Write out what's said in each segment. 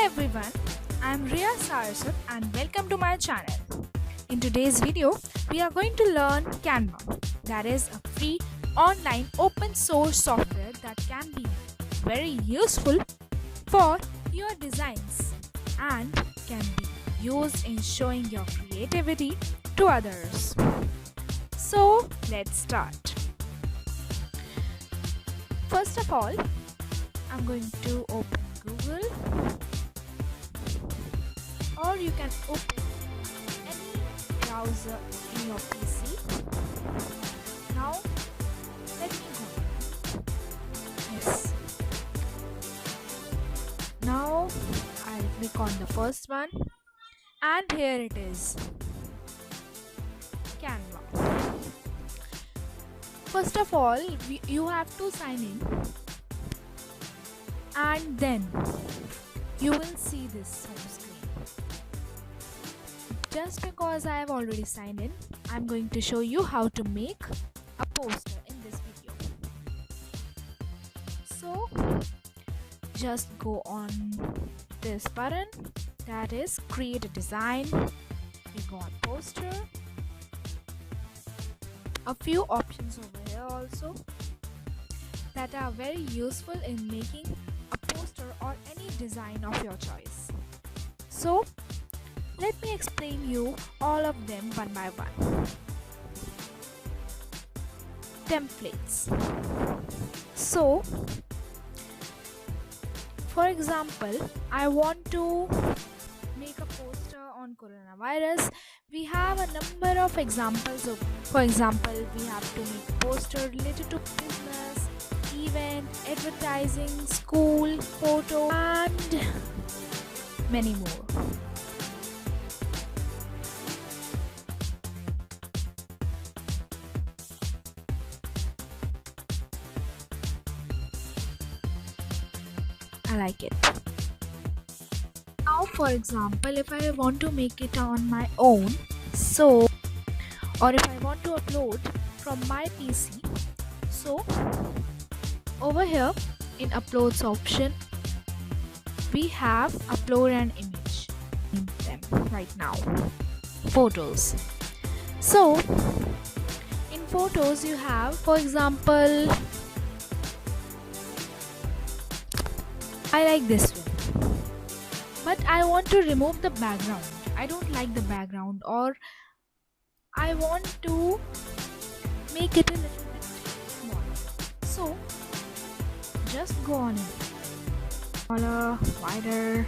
everyone, I'm Riya Saraswat and welcome to my channel. In today's video, we are going to learn Canva. That is a free online open source software that can be very useful for your designs and can be used in showing your creativity to others. So let's start. First of all, I'm going to open Google, or you can open any browser in your PC. Now let me go. Yes. Now I'll click on the first one, and here it is, Canva. First of all, you have to sign in, and then you will see this home screen. Just because I have already signed in, I'm going to show you how to make a poster in this video. So just go on this button, that is create a design. You go on poster. A few options over here also that are very useful in making a poster or any design of your choice. So let me explain you all of them one by one. Templates. So for example, I want to make a poster on coronavirus. We have a number of examples of, for example, we have to make a poster related to business, event, advertising, school, photo, and many more. I like it. Now for example, if I want to make it on my own, or if I want to upload from my PC, so over here in uploads option we have upload an image in them right now, photos. So in photos you have, for example, I like this one, but I want to remove the background. I don't like the background, or I want to make it a little bit small. So just go on it. Smaller, wider,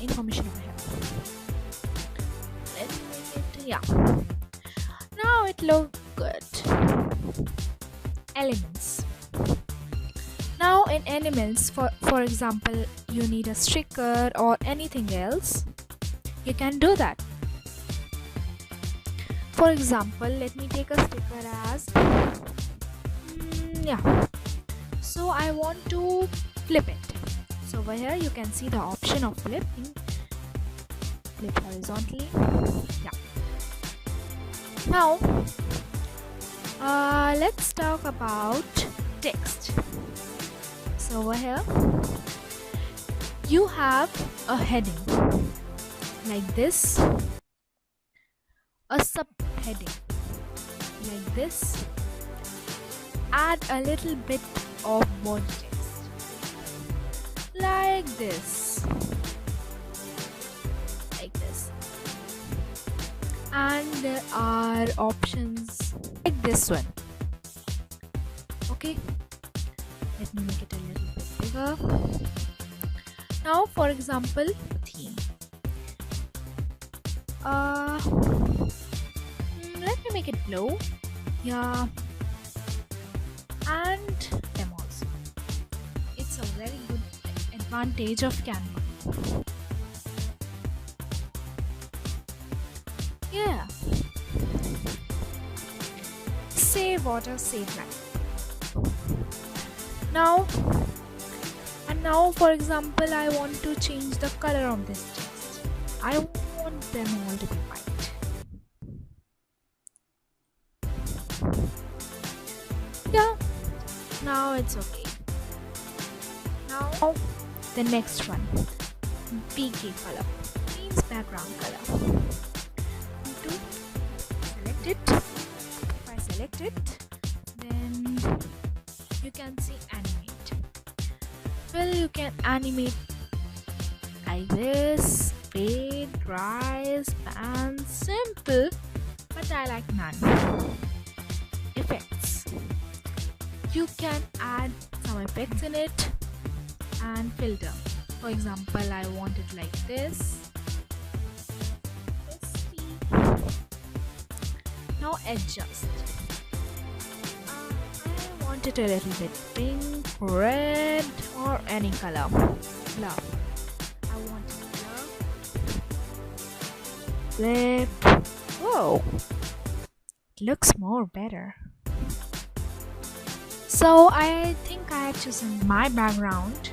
information over here. Let me make it, yeah. Now it looks good. Elements. Now in elements, for example, you need a sticker or anything else, you can do that. For example, let me take a sticker as so I want to flip it. So over here you can see the option of flip horizontally. Yeah. Now let's talk about text. So over here you have a heading like this, a subheading like this, add a little bit of body text like this, and there are options like this one. Okay, let me make it a little bit bigger. Now for example, theme. Let me make it blue. Yeah, and them also. It's a very good advantage of Canva. Yeah. Save water, save life. Now for example, I want to change the color of this text. I want them all to be white. Yeah, now it's okay. Now The next one, BK color, means background color. To select it. If I select it, then you can see animate. Well, you can animate like this, fade, rise, pan, simple, but I like none. Effects. You can add some effects in it and filter. For example, I want it like this. Now adjust. I want it a little bit pink, red, or any color. Love. I want it blur. Flip. Whoa. Looks more better. So I think I have chosen my background.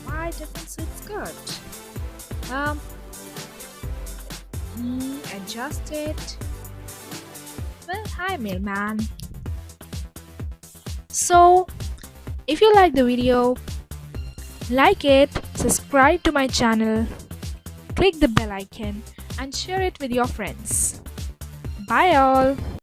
Why doesn't suits good? Adjust it. Well, hi mailman. So if you like the video, like it, subscribe to my channel, click the bell icon and share it with your friends. Bye all.